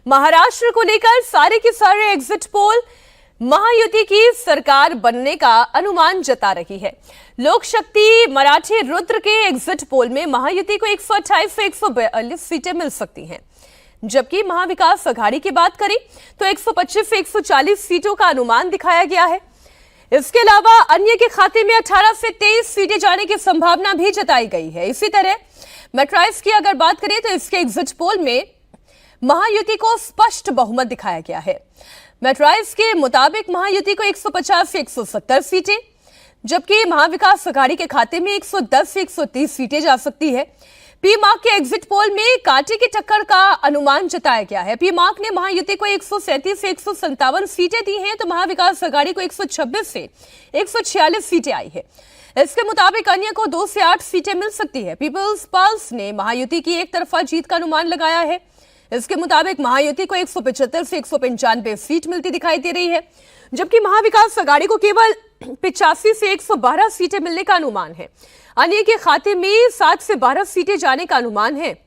महाराष्ट्र को लेकर सारे के सारे एग्जिट पोल महायुति की सरकार बनने का अनुमान जता रही है। लोक शक्ति मराठी रुद्र के एग्जिट पोल में महायुति को 128 से 142 सीटें मिल सकती हैं, जबकि महाविकास अघाड़ी की बात करें तो 125 से 140 सीटों का अनुमान दिखाया गया है। इसके अलावा अन्य के खाते में 18 से 23 सीटें जाने की संभावना भी जताई गई है। इसी तरह मेट्राइस की अगर बात करें तो इसके एग्जिट पोल में महायुति को स्पष्ट बहुमत दिखाया गया है। मेट्राइस के मुताबिक महायुति को 150 से 170 सीटें, जबकि महाविकास अघाड़ी के खाते में 110 से 130 सीटें जा सकती है। पी मार्क के एग्जिट पोल में कांटे की टक्कर का अनुमान जताया गया है। पी मार्क ने महायुति को 137 से 157 सीटें दी हैं, तो महाविकास अघाड़ी को 126 से 146 सीटें आई है। इसके मुताबिक अन्य को 2 से 8 सीटें मिल सकती है। पीपल्स पल्स ने महायुति की एक तरफा जीत का अनुमान लगाया है। इसके मुताबिक महायुति को 175 से 195 सीट मिलती दिखाई दे रही है, जबकि महाविकास अघाड़ी को केवल 85 से 112 सीटें मिलने का अनुमान है। अन्य के खाते में 7 से 12 सीटें जाने का अनुमान है।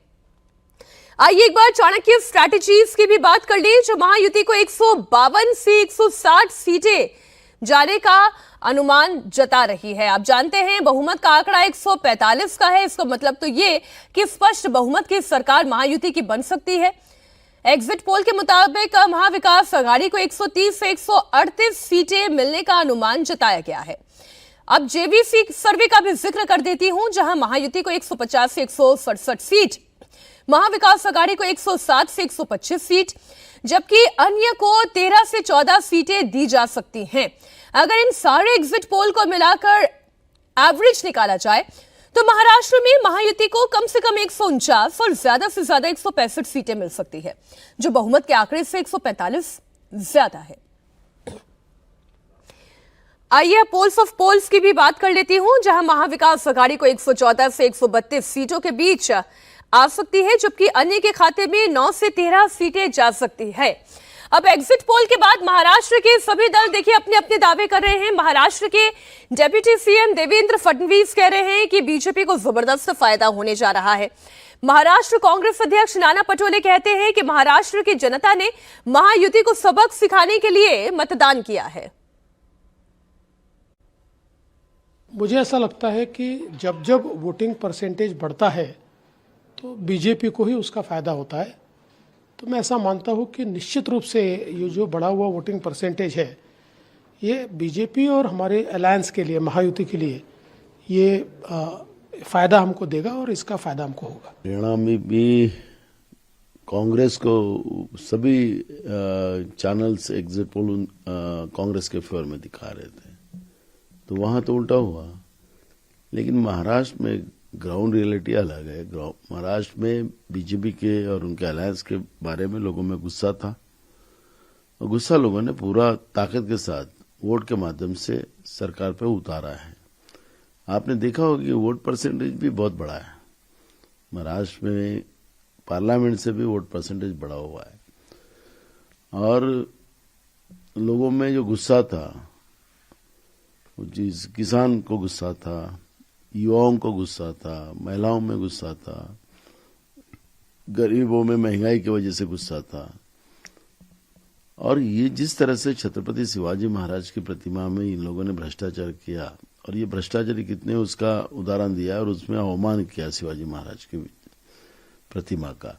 आइए एक बार चाणक्य स्ट्रैटेजीज की भी बात कर लें, जो महायुति को 152 से 160 सीटें जाने का अनुमान जता रही है। आप जानते हैं बहुमत का आंकड़ा 145 का है। इसका मतलब तो ये कि स्पष्ट बहुमत की सरकार महायुति की बन सकती है। एग्जिट पोल के मुताबिक महाविकास अघाड़ी को 130 से 138 सीटें मिलने का अनुमान जताया गया है। अब जेवीसी सर्वे का भी जिक्र कर देती हूं, जहां महायुति को 150 से 167 सीट, महाविकास अघाड़ी को 107 से 125 सीट, जबकि अन्य को 13 से 14 सीटें दी जा सकती हैं। अगर इन सारे एग्जिट पोल को मिलाकर एवरेज निकाला जाए तो महाराष्ट्र में महायुति को कम से कम 149 और ज्यादा से ज्यादा 165 सीटें मिल सकती है, जो बहुमत के आंकड़े से 145 ज्यादा है। आइए पोल्स ऑफ पोल्स की भी बात कर लेती हूं, जहां महाविकास अघाड़ी को 114 से 132 सीटों के बीच आ सकती है, जबकि अन्य के खाते में 9 से 13 सीटें जा सकती है। अब एग्जिट पोल के बाद महाराष्ट्र के सभी दल देखिए अपने अपने दावे कर रहे हैं। महाराष्ट्र के डेप्यूटी सीएम देवेंद्र फडणवीस कह रहे हैं कि बीजेपी को जबरदस्त फायदा होने जा रहा है। महाराष्ट्र कांग्रेस अध्यक्ष नाना पटोले कहते हैं कि महाराष्ट्र की जनता ने महायुति को सबक सिखाने के लिए मतदान किया है। मुझे ऐसा लगता है कि जब जब वोटिंग परसेंटेज बढ़ता है तो बीजेपी को ही उसका फायदा होता है। तो मैं ऐसा मानता हूँ कि निश्चित रूप से ये जो बढ़ा हुआ वोटिंग परसेंटेज है, ये बीजेपी और हमारे अलायंस के लिए, महायुति के लिए ये फायदा हमको देगा और इसका फायदा हमको होगा। हरियाणा में भी कांग्रेस को सभी चैनल्स एग्जिट पोल कांग्रेस के फेवर में दिखा रहे थे, तो वहां तो उल्टा हुआ। लेकिन महाराष्ट्र में ग्राउंड रियलिटी अलग है। महाराष्ट्र में बीजेपी के और उनके अलायंस के बारे में लोगों में गुस्सा था, और गुस्सा लोगों ने पूरा ताकत के साथ वोट के माध्यम से सरकार पे उतारा है। आपने देखा होगा कि वोट परसेंटेज भी बहुत बड़ा है। महाराष्ट्र में पार्लियामेंट से भी वोट परसेंटेज बढ़ा हुआ है, और लोगों में जो गुस्सा था, जिस किसान को गुस्सा था, युवाओं को गुस्सा था, महिलाओं में गुस्सा था, गरीबों में महंगाई की वजह से गुस्सा था। और ये जिस तरह से छत्रपति शिवाजी महाराज की प्रतिमा में इन लोगों ने भ्रष्टाचार किया, और ये भ्रष्टाचारी कितने उसका उदाहरण दिया और उसमें अवमान किया शिवाजी महाराज की प्रतिमा का,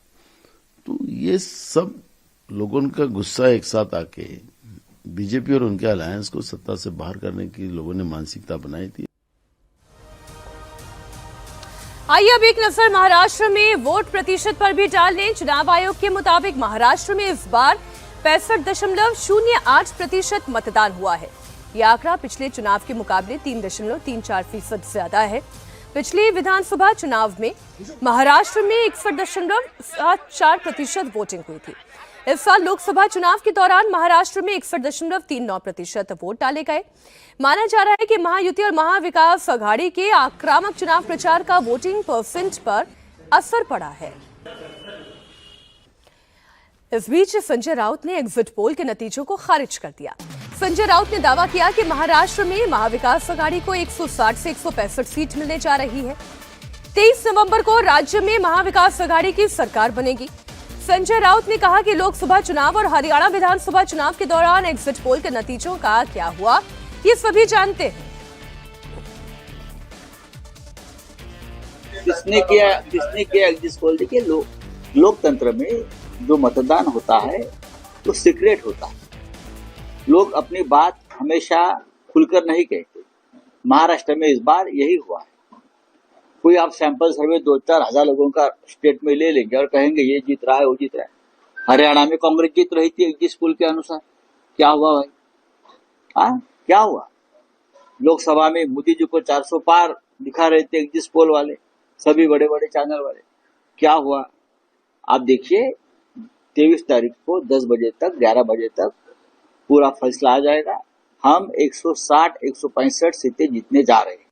तो ये सब लोगों का गुस्सा एक साथ आके बीजेपी और उनके अलायंस को सत्ता से बाहर करने की लोगों ने मानसिकता बनाई थी। आइए अब एक नजर महाराष्ट्र में वोट प्रतिशत पर भी डाल लें। चुनाव आयोग के मुताबिक महाराष्ट्र में इस बार 65.08% मतदान हुआ है। यह आंकड़ा पिछले चुनाव के मुकाबले 3.34% ज्यादा है। पिछले विधानसभा चुनाव में महाराष्ट्र में 61.74% वोटिंग हुई थी। इस साल लोकसभा चुनाव के दौरान महाराष्ट्र में 61.39% वोट डाले गए। माना जा रहा है कि महायुति और महाविकास अघाड़ी के आक्रामक चुनाव प्रचार का वोटिंग परसेंट पर असर पड़ा है। इस बीच संजय राउत ने एग्जिट पोल के नतीजों को खारिज कर दिया। संजय राउत ने दावा किया कि महाराष्ट्र में महाविकास अघाड़ी को 160 से 165 सीट मिलने जा रही है। 23 नवंबर को राज्य में महाविकास अघाड़ी की सरकार बनेगी। संजय राउत ने कहा कि लोकसभा चुनाव और हरियाणा विधानसभा चुनाव के दौरान एग्जिट पोल के नतीजों का क्या हुआ, ये सभी जानते हैं। किसने किया एग्जिट पोल? देखिए, लोकतंत्र में जो मतदान होता है वो सीक्रेट होता है। लोग अपनी बात हमेशा खुलकर नहीं कहते। महाराष्ट्र में इस बार यही हुआ है। कोई आप सैंपल सर्वे 2-4 हजार लोगों का स्टेट में ले लेंगे और कहेंगे ये जीत रहा है, वो जीत रहा है। हरियाणा में कांग्रेस जीत रही थी एग्जिट पोल के अनुसार। क्या हुआ भाई? क्या हुआ? लोकसभा में मोदी जी को 400 पार दिखा रहे थे एग्जिट पोल वाले, सभी बड़े बड़े चैनल वाले। क्या हुआ? आप देखिए, 23 तारीख को 10 बजे तक, 11 बजे तक पूरा फैसला आ जाएगा। हम 160-165 सीटें जीतने जा रहे हैं।